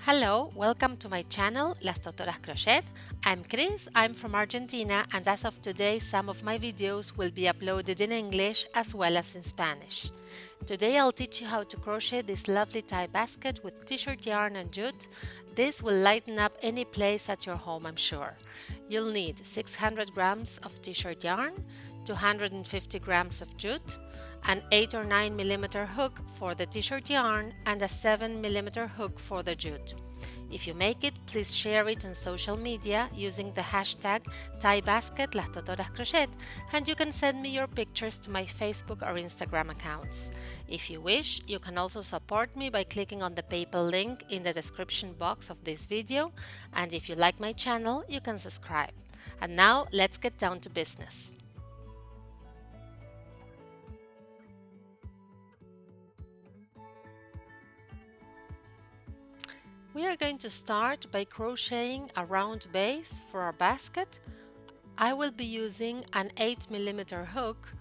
Hello, welcome to my channel, Las Totoras Crochet. I'm Cris, I'm from Argentina, and as of today some of my videos will be uploaded in English as well as in Spanish. Today I'll teach you how to crochet this lovely tie basket with t-shirt yarn and jute. This will lighten up any place at your home, I'm sure. You'll need 600 grams of t-shirt yarn, 250 grams of jute, an 8 or 9 mm hook for the t-shirt yarn, and a 7 mm hook for the jute. If you make it, please share it on social media using the hashtag #TieBasket Las Totoras Crochet, and you can send me your pictures to my Facebook or Instagram accounts. If you wish, you can also support me by clicking on the PayPal link in the description box of this video, and if you like my channel, you can subscribe. And now, let's get down to business. We are going to start by crocheting a round base for our basket. I will be using an 8 mm hook.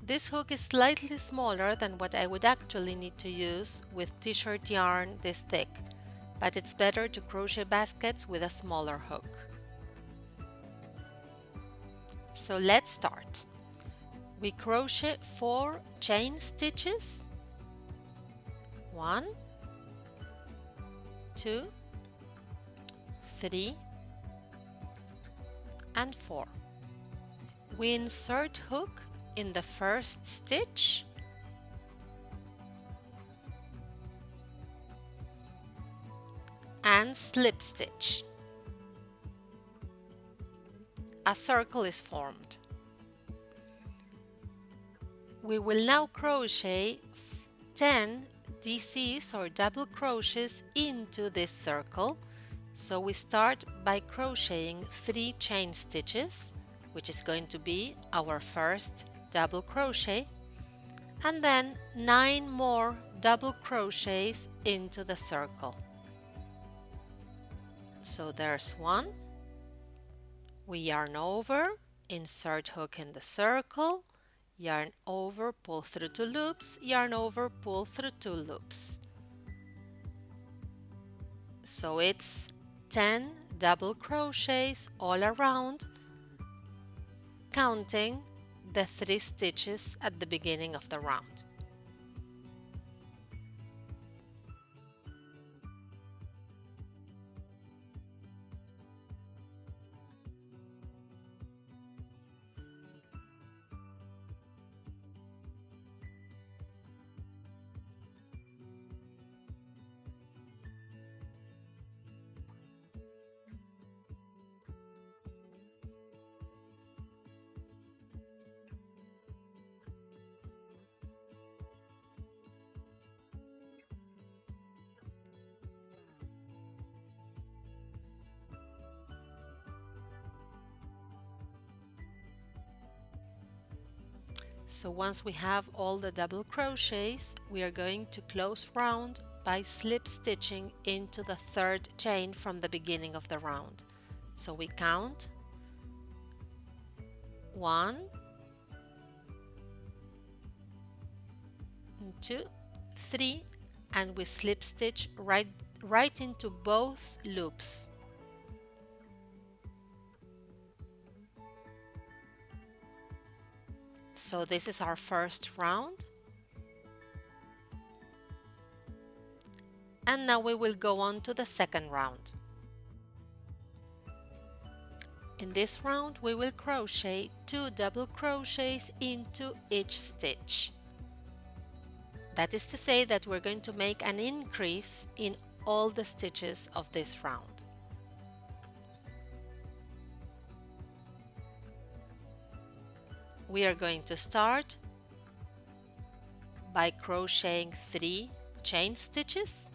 This hook is slightly smaller than what I would actually need to use with t-shirt yarn this thick, but it's better to crochet baskets with a smaller hook. So let's start. We crochet 4 chain stitches. 1, 2, 3, and 4. We insert hook in the first stitch and slip stitch. A circle is formed. We will now crochet 10 DCs or double crochets into this circle. So we start by crocheting 3 chain stitches, which is going to be our first double crochet, and then 9 more double crochets into the circle. So there's 1. We yarn over, insert hook in the circle, yarn over, pull through 2 loops, yarn over, pull through 2 loops. So it's 10 double crochets all around, counting the 3 stitches at the beginning of the round. So once we have all the double crochets, we are going to close round by slip stitching into the 3rd chain from the beginning of the round. So we count 1, 2, 3, and we slip stitch right into both loops. So this is our first round. And now we will go on to the second round. In this round we will crochet 2 double crochets into each stitch. That is to say that we're going to make an increase in all the stitches of this round. We are going to start by crocheting 3 chain stitches.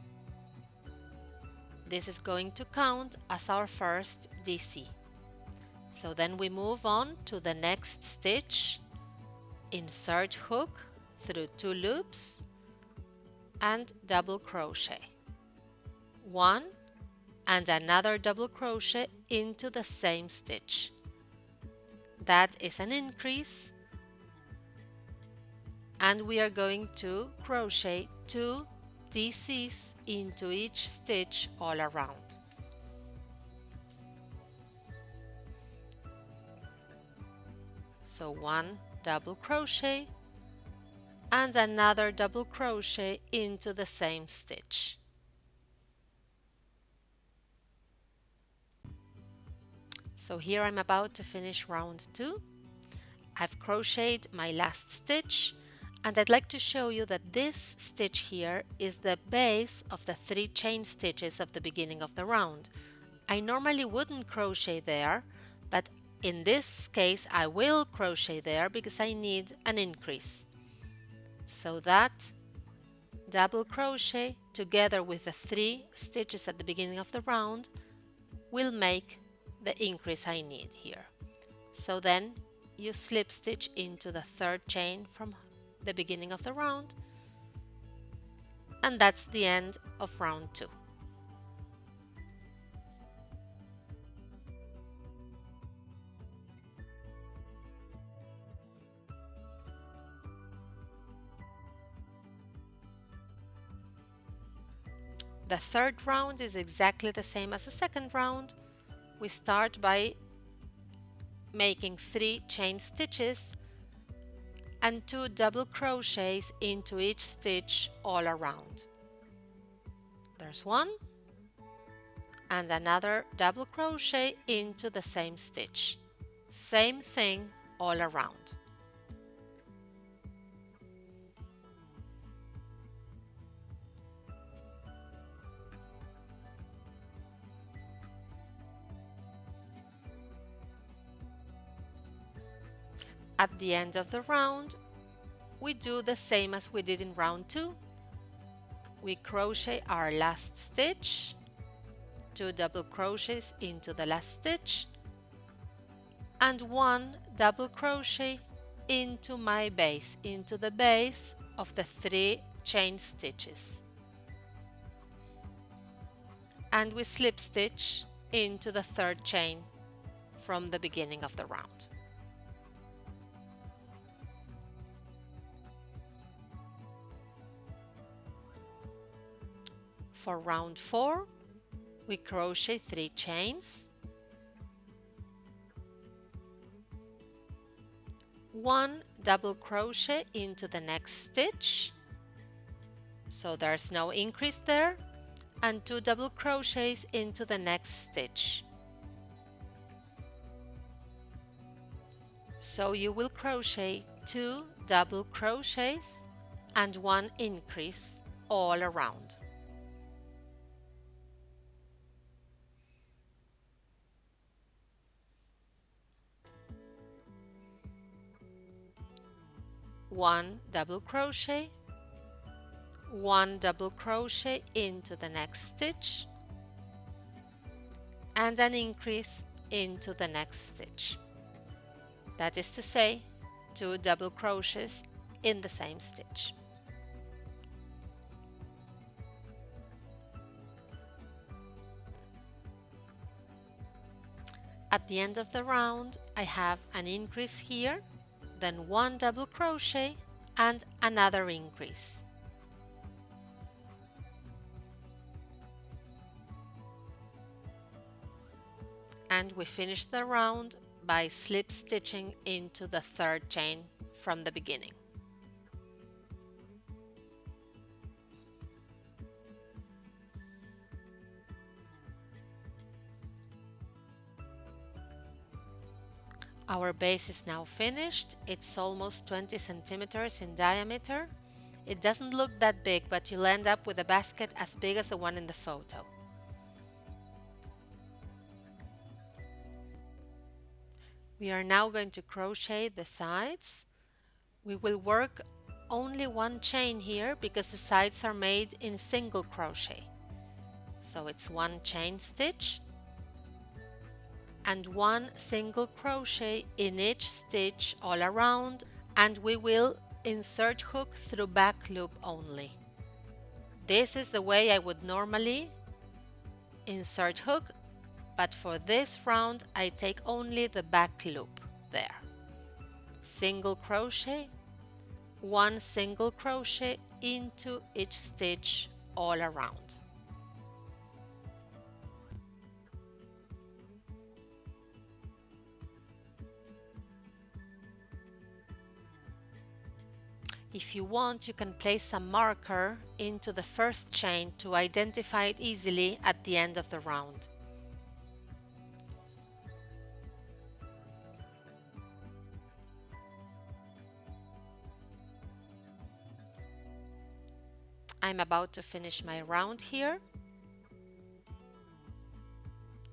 This is going to count as our first DC. So then we move on to the next stitch, insert hook through 2 loops and double crochet. 1 and another double crochet into the same stitch. That is an increase, and we are going to crochet 2 DCs into each stitch all around. So one double crochet and another double crochet into the same stitch. So here I'm about to finish round 2. I've crocheted my last stitch, and I'd like to show you that this stitch here is the base of the 3 chain stitches of the beginning of the round. I normally wouldn't crochet there, but in this case I will crochet there because I need an increase. So that double crochet together with the 3 stitches at the beginning of the round will make the increase I need here. So then you slip stitch into the 3rd chain from the beginning of the round, and that's the end of round 2. The 3rd round is exactly the same as the 2nd round. We start by making 3 chain stitches and 2 double crochets into each stitch all around. There's one and another double crochet into the same stitch. Same thing all around. At the end of the round, we do the same as we did in round 2. We crochet our last stitch, 2 double crochets into the last stitch, and 1 double crochet into my base, into the base of the 3 chain stitches. And we slip stitch into the 3rd chain from the beginning of the round. For round 4, we crochet 3 chains, 1 double crochet into the next stitch, so there's no increase there, and 2 double crochets into the next stitch. So you will crochet 2 double crochets and 1 increase all around. One double crochet, 1 double crochet into the next stitch, and an increase into the next stitch. That is to say, 2 double crochets in the same stitch. At the end of the round, I have an increase here, then 1 double crochet and another increase. And we finish the round by slip stitching into the 3rd chain from the beginning. Our base is now finished. It's almost 20 centimeters in diameter. It doesn't look that big, but you'll end up with a basket as big as the one in the photo. We are now going to crochet the sides. We will work only 1 chain here because the sides are made in single crochet. So it's 1 chain stitch and 1 single crochet in each stitch all around, and we will insert hook through back loop only. This is the way I would normally insert hook, but for this round I take only the back loop there. Single crochet, 1 single crochet into each stitch all around. If you want, you can place a marker into the first chain to identify it easily at the end of the round. I'm about to finish my round here.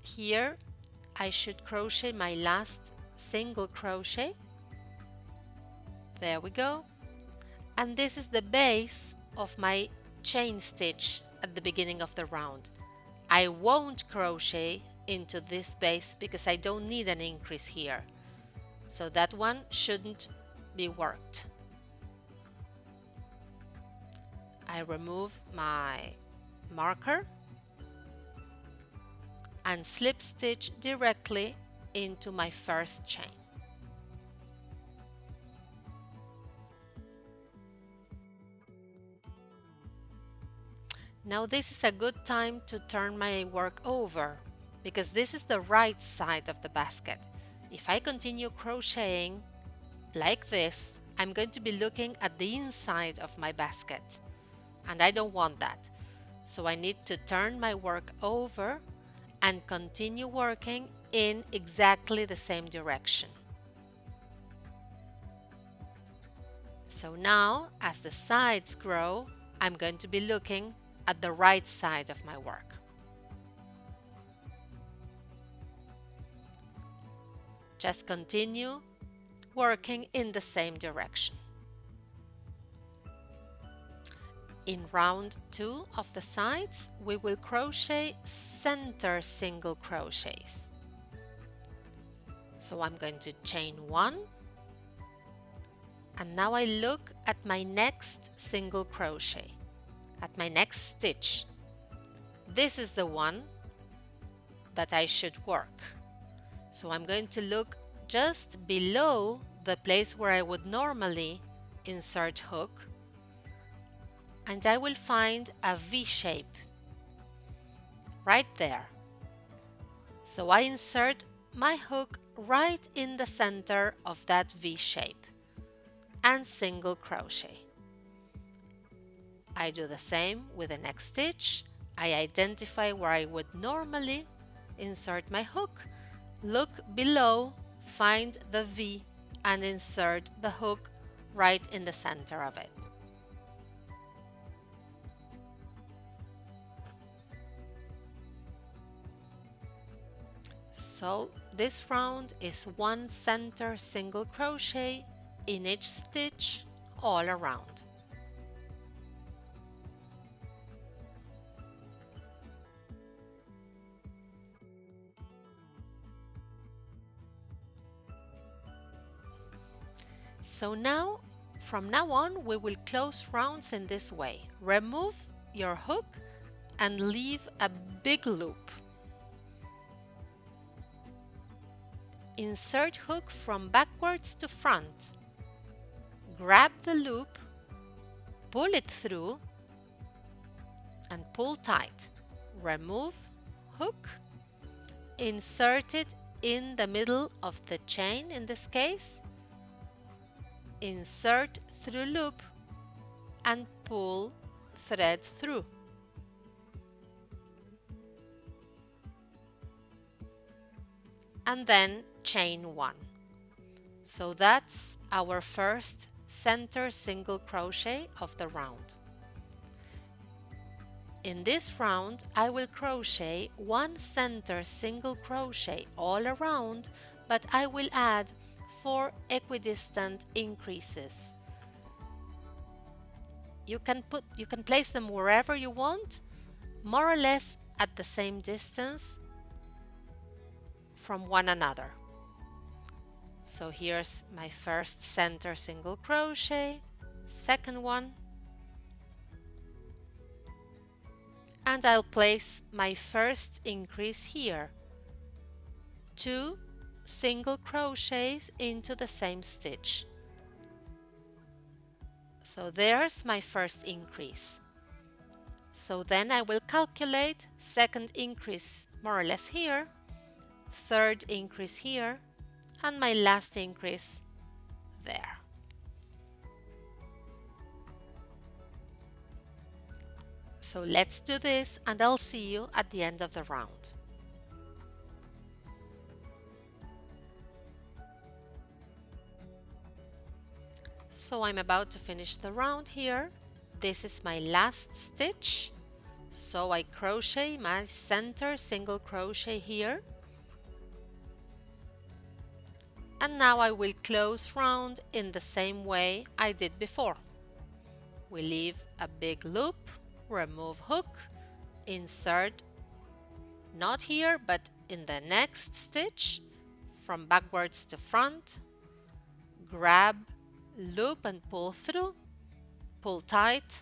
Here, I should crochet my last single crochet. There we go. And this is the base of my chain stitch at the beginning of the round. I won't crochet into this base because I don't need an increase here. So that one shouldn't be worked. I remove my marker and slip stitch directly into my first chain. Now this is a good time to turn my work over because this is the right side of the basket. If I continue crocheting like this, I'm going to be looking at the inside of my basket and I don't want that. So I need to turn my work over and continue working in exactly the same direction. So now, as the sides grow, I'm going to be looking at the right side of my work. Just continue working in the same direction. In round 2 of the sides, we will crochet center single crochets. So I'm going to chain 1, and now I look at my next single crochet, at my next stitch. This is the one that I should work. So I'm going to look just below the place where I would normally insert hook, and I will find a V shape right there. So I insert my hook right in the center of that V shape and single crochet. I do the same with the next stitch. I identify where I would normally insert my hook, look below, find the V and insert the hook right in the center of it. So this round is 1 center single crochet in each stitch all around. So now, from now on, we will close rounds in this way. Remove your hook and leave a big loop. Insert hook from backwards to front. Grab the loop, pull it through, and pull tight. Remove hook, insert it in the middle of the chain in this case, insert through loop, and pull thread through. And then chain 1. So that's our first center single crochet of the round. In this round, I will crochet 1 center single crochet all around, but I will add 4 equidistant increases. You can place them wherever you want, more or less at the same distance from one another. So here's my first center single crochet, second one, and I'll place my first increase here, 2 single crochets into the same stitch. So there's my first increase. So then I will calculate second increase more or less here, third increase here, and my last increase there. So let's do this and I'll see you at the end of the round. So I'm about to finish the round here. This is my last stitch. So I crochet my center single crochet here. And now I will close round in the same way I did before. We leave a big loop, remove hook, insert, not here but in the next stitch, from backwards to front, grab, loop and pull through, pull tight,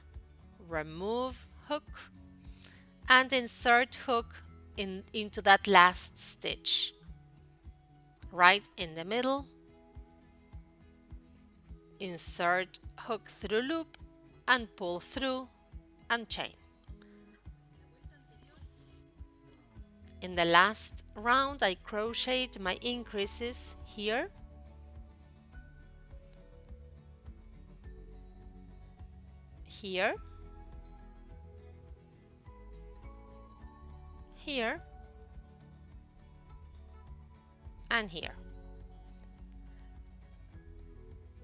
remove hook, and insert hook into that last stitch, right in the middle, insert hook through loop and pull through and chain. In the last round I crocheted my increases here, here, here, and here.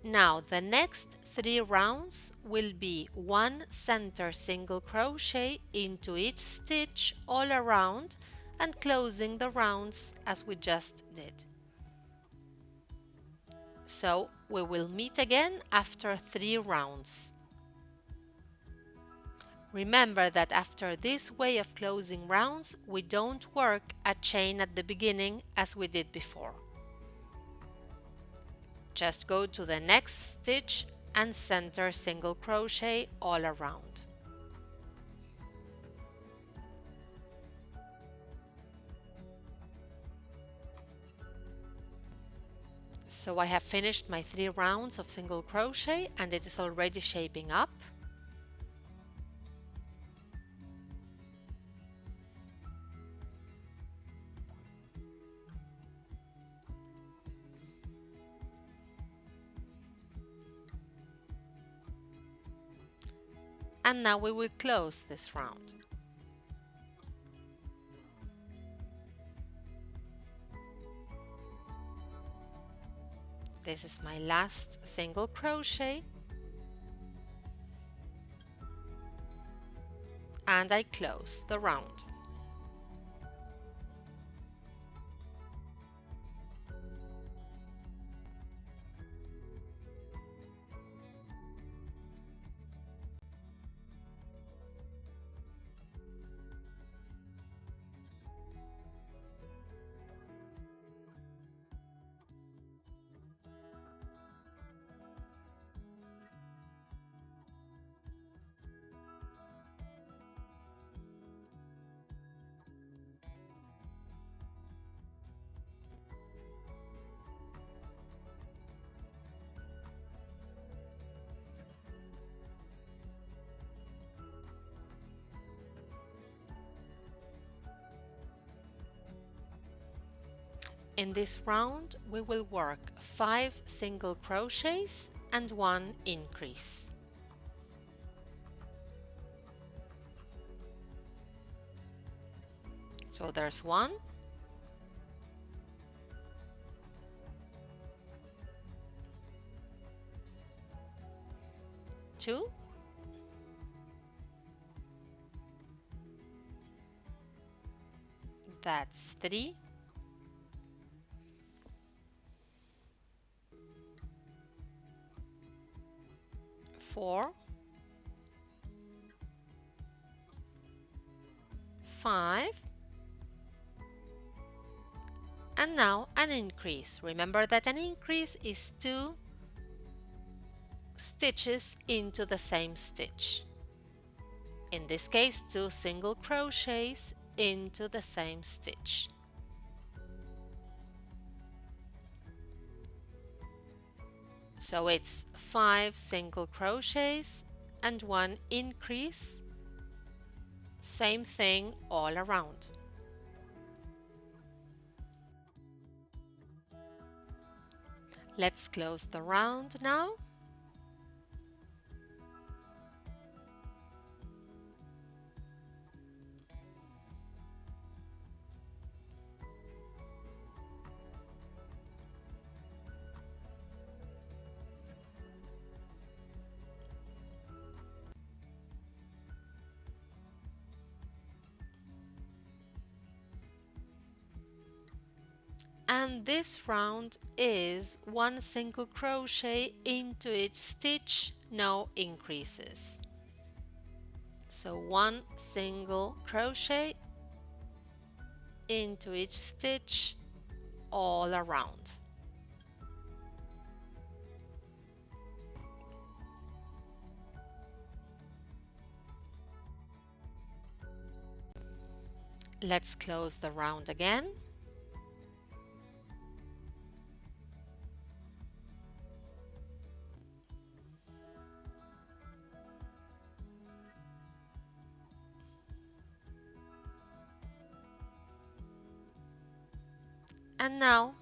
Now the next 3 rounds will be 1 center single crochet into each stitch all around and closing the rounds as we just did. So we will meet again after 3 rounds. Remember that after this way of closing rounds, we don't work a chain at the beginning as we did before. Just go to the next stitch and center single crochet all around. So I have finished my 3 rounds of single crochet and it is already shaping up. And now we will close this round. This is my last single crochet and I close the round. In this round, we will work 5 single crochets and 1 increase. So there's 1, 2, that's 3, 4, 5, and now an increase. Remember that an increase is 2 stitches into the same stitch. In this case, 2 single crochets into the same stitch. So it's 5 single crochets and 1 increase Same thing all around. Let's close the round now. And this round is one single crochet into each stitch, no increases. So one single crochet into each stitch all around. Let's close the round again. And now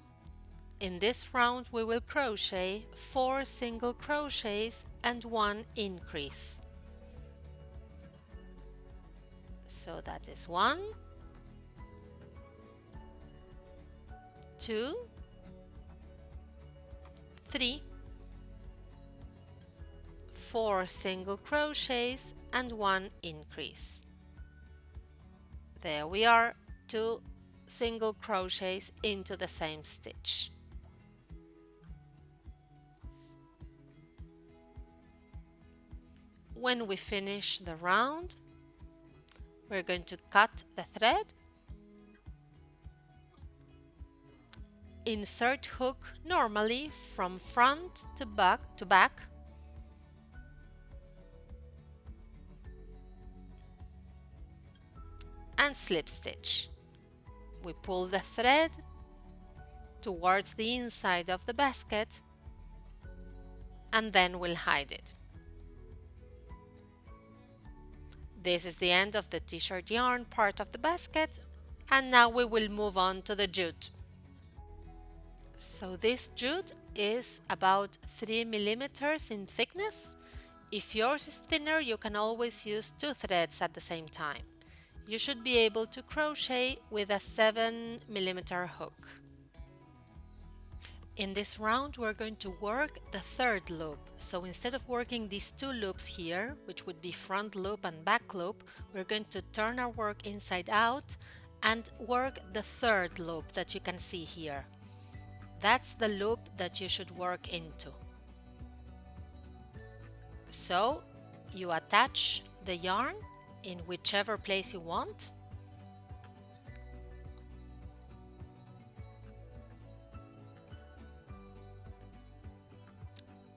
in this round we will crochet 4 single crochets and 1 increase. So that is 1, 2, 3, 4 single crochets and 1 increase. There we are, 2 single crochets into the same stitch. When we finish the round, we're going to cut the thread, insert hook normally from front to back, and slip stitch. We pull the thread towards the inside of the basket and then we'll hide it. This is the end of the t-shirt yarn part of the basket, and now we will move on to the jute. So this jute is about 3 millimeters in thickness. If yours is thinner, you can always use 2 threads at the same time. You should be able to crochet with a 7 millimeter hook. In this round we're going to work the third loop. So instead of working these 2 loops here, which would be front loop and back loop, we're going to turn our work inside out and work the third loop that you can see here. That's the loop that you should work into. So you attach the yarn in whichever place you want.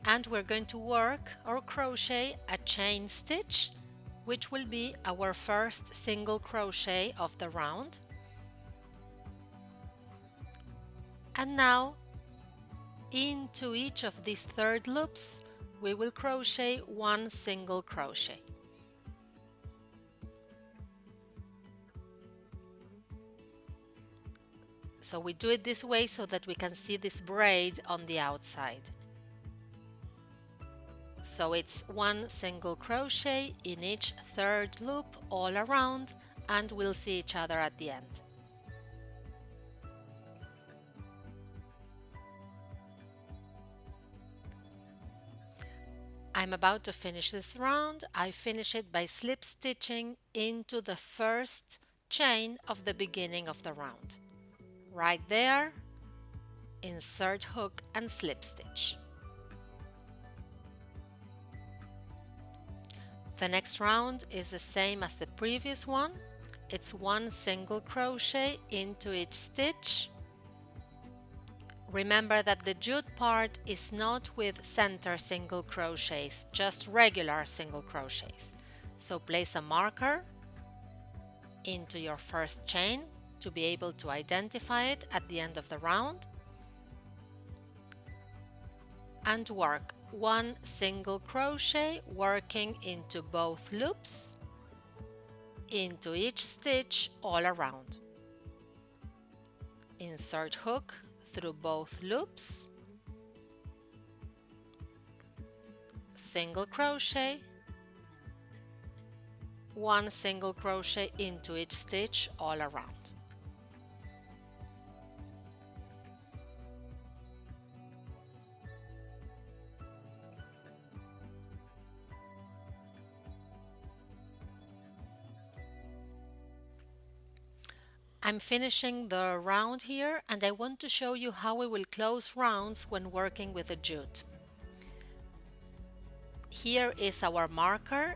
And we're going to work or crochet a chain stitch, which will be our first single crochet of the round. And now into each of these third loops we will crochet 1 single crochet. So we do it this way so that we can see this braid on the outside. So it's 1 single crochet in each third loop all around, and we'll see each other at the end. I'm about to finish this round. I finish it by slip stitching into the first chain of the beginning of the round. Right there, insert hook and slip stitch. The next round is the same as the previous one. It's 1 single crochet into each stitch. Remember that the jute part is not with center single crochets, just regular single crochets. So place a marker into your first chain to be able to identify it at the end of the round, and work 1 single crochet working into both loops into each stitch all around. Insert hook through both loops, single crochet, 1 single crochet into each stitch all around. I'm finishing the round here, and I want to show you how we will close rounds when working with a jute. Here is our marker.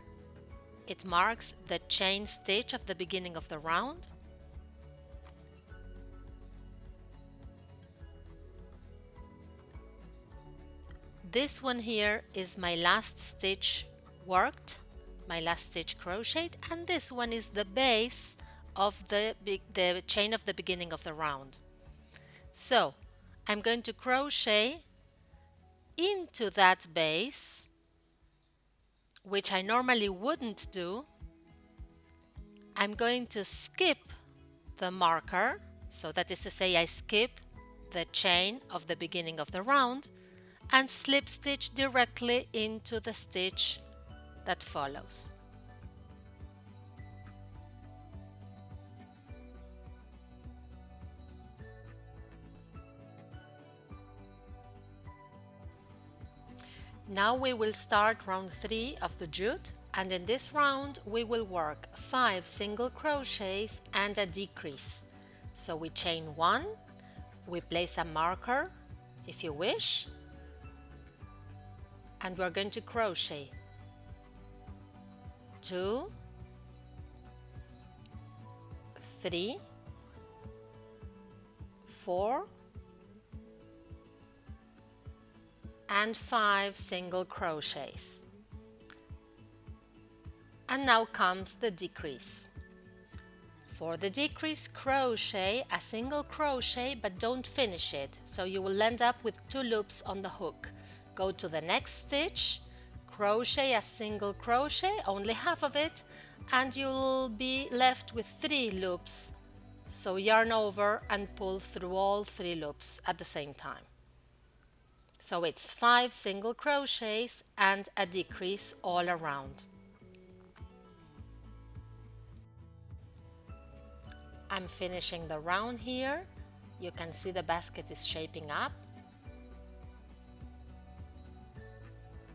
It marks the chain stitch of the beginning of the round. This one here is my last stitch worked, my last stitch crocheted, and this one is the base of the chain of the beginning of the round. So I'm going to crochet into that base, which I normally wouldn't do. I'm going to skip the marker, so that is to say I skip the chain of the beginning of the round and slip stitch directly into the stitch that follows. Now we will start round 3 of the jute, and in this round we will work 5 single crochets and a decrease. So we chain 1, we place a marker if you wish, and we're going to crochet 2, 3, 4, and 5 single crochets. And now comes the decrease. For the decrease, crochet a single crochet, but don't finish it, so you will end up with 2 loops on the hook. Go to the next stitch, crochet a single crochet, only half of it, and you'll be left with 3 loops. So yarn over and pull through all 3 loops at the same time. So it's 5 single crochets and a decrease all around. I'm finishing the round here. You can see the basket is shaping up.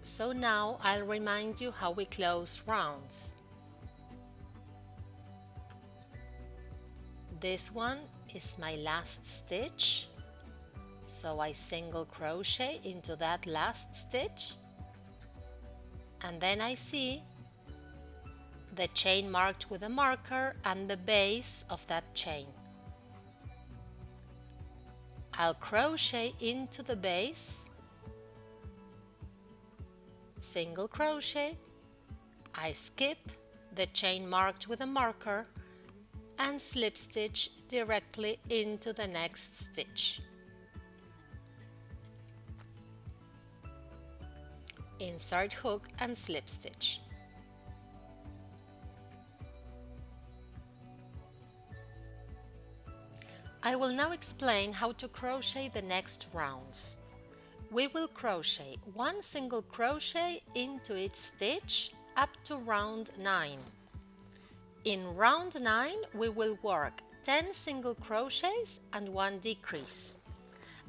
So now I'll remind you how we close rounds. This one is my last stitch. So I single crochet into that last stitch, and then I see the chain marked with a marker and the base of that chain. I'll crochet into the base, single crochet, I skip the chain marked with a marker and slip stitch directly into the next stitch. Insert hook and slip stitch. I will now explain how to crochet the next rounds. We will crochet 1 single crochet into each stitch up to round 9. In round 9 we will work 10 single crochets and 1 decrease.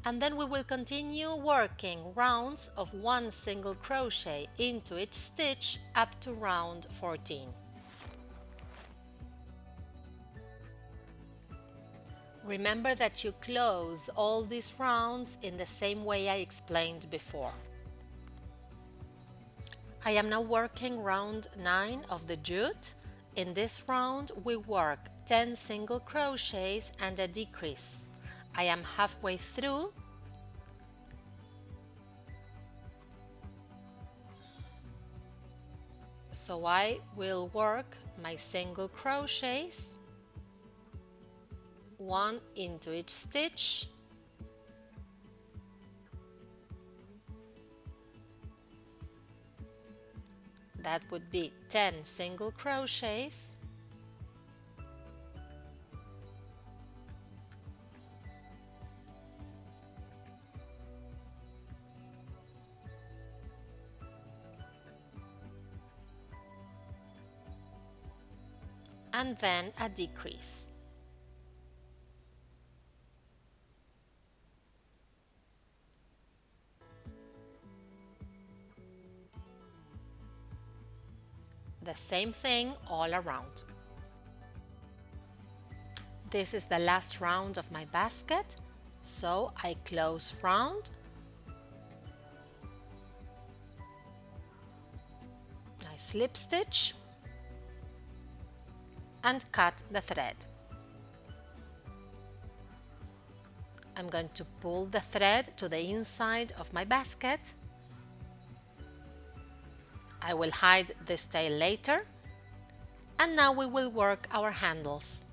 And then we will continue working rounds of 1 single crochet into each stitch up to round 14. Remember that you close all these rounds in the same way I explained before. I am now working round 9 of the jute. In this round we work 10 single crochets and a decrease. I am halfway through. So I will work my single crochets, 1 into each stitch, that would be 10 single crochets, and then a decrease. The same thing all around. This is the last round of my basket, so I close round, I slip stitch and cut the thread. I'm going to pull the thread to the inside of my basket. I will hide this tail later, and now we will work our handles.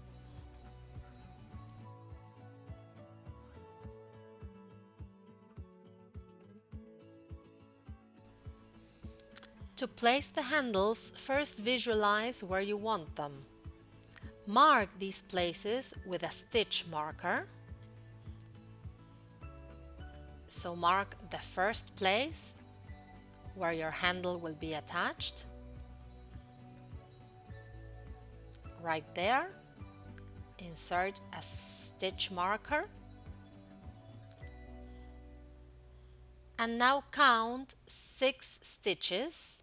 To place the handles, first visualize where you want them. Mark these places with a stitch marker. So mark the first place where your handle will be attached. Right there, insert a stitch marker. And now count 6 stitches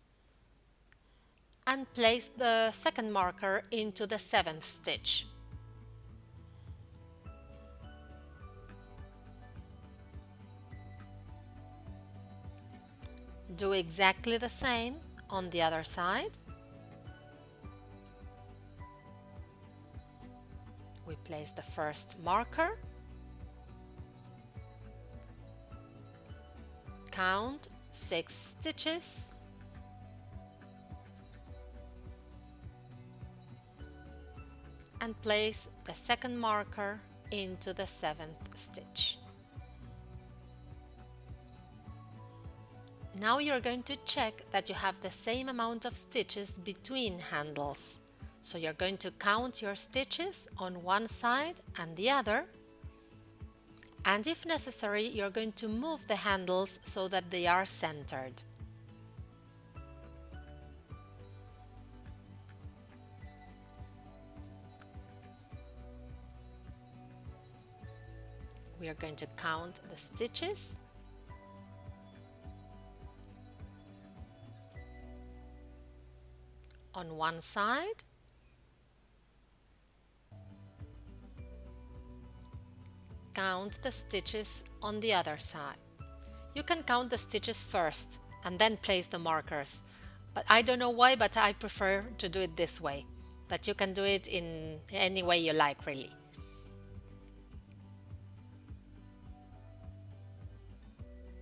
and place the second marker into the 7th stitch. Do exactly the same on the other side. We place the first marker, count 6 stitches, and place the second marker into the 7th stitch. Now you're going to check that you have the same amount of stitches between handles. So you're going to count your stitches on one side and the other, and if necessary, you're going to move the handles so that they are centered. We are going to count the stitches. On one side, count the stitches on the other side. You can count the stitches first and then place the markers, but I don't know why, but I prefer to do it this way. But you can do it in any way you like, really.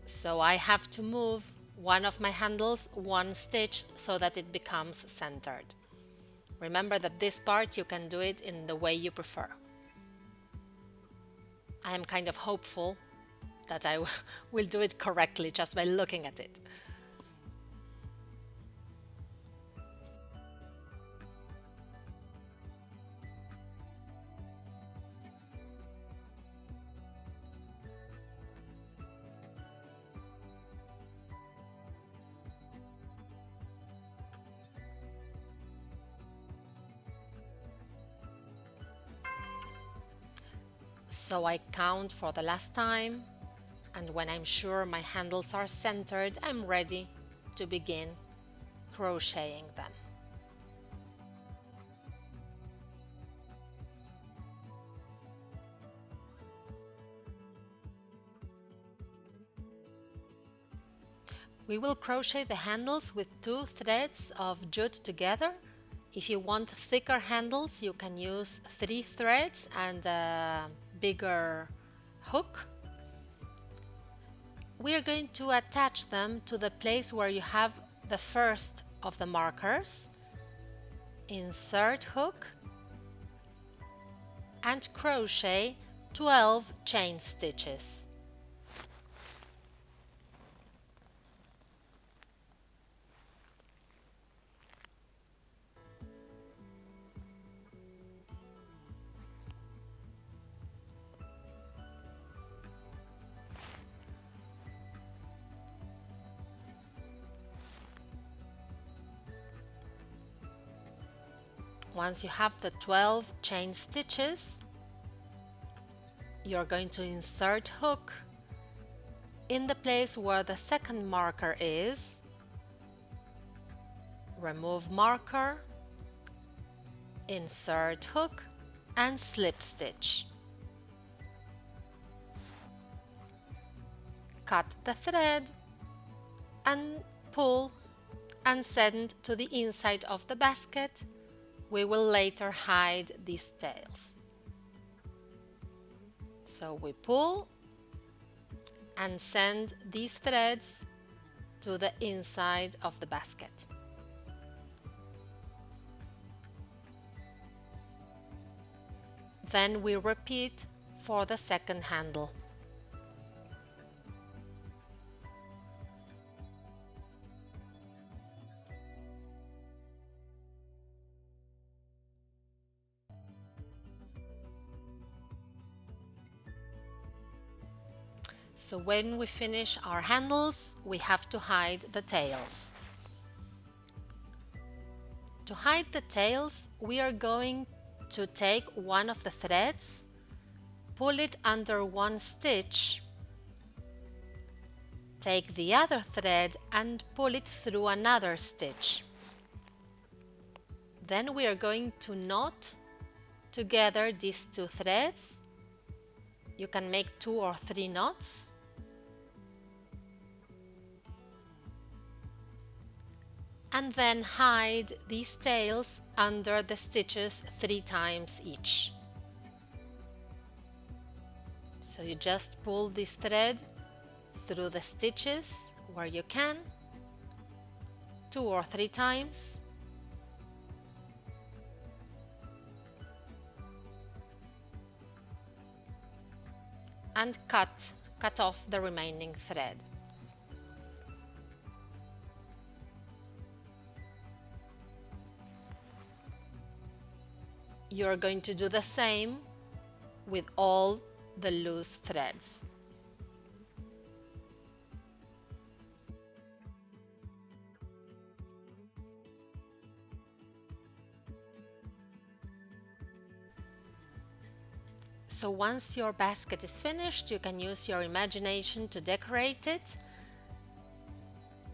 So I have to move one of my handles one stitch so that it becomes centered. Remember that this part you can do it in the way you prefer. I am kind of hopeful that I will do it correctly just by looking at it. So I count for the last time, and when I'm sure my handles are centered, I'm ready to begin crocheting them. We will crochet the handles with 2 threads of jute together. If you want thicker handles, you can use 3 threads and a bigger hook. We are going to attach them to the place where you have the first of the markers. Insert hook and crochet 12 chain stitches. Once you have the 12 chain stitches, you're going to insert hook in the place where the second marker is, remove marker, insert hook, and slip stitch. Cut the thread and pull and send to the inside of the basket. We will later hide these tails. So we pull and send these threads to the inside of the basket. Then we repeat for the second handle. So when we finish our handles, we have to hide the tails. To hide the tails, we are going to take one of the threads, pull it under one stitch, take the other thread and pull it through another stitch. Then we are going to knot together these two threads. You can make 2 or 3 knots. And then hide these tails under the stitches 3 times each. So you just pull this thread through the stitches where you can, 2 or 3 times, and cut off the remaining thread. You're going to do the same with all the loose threads. So once your basket is finished, you can use your imagination to decorate it.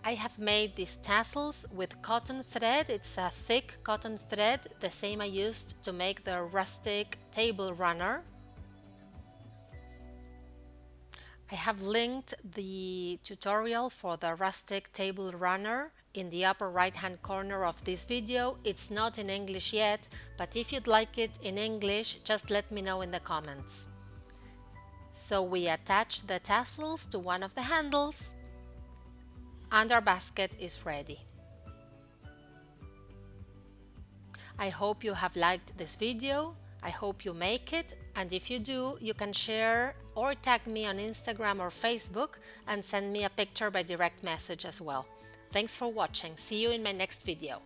I have made these tassels with cotton thread. It's a thick cotton thread, the same I used to make the rustic table runner. I have linked the tutorial for the rustic table runner in the upper right hand corner of this video. It's not in English yet, but if you'd like it in English, just let me know in the comments. So we attach the tassels to one of the handles and our basket is ready. I hope you have liked this video. I hope you make it, and if you do, you can share or tag me on Instagram or Facebook and send me a picture by direct message as well. Thanks for watching. See you in my next video.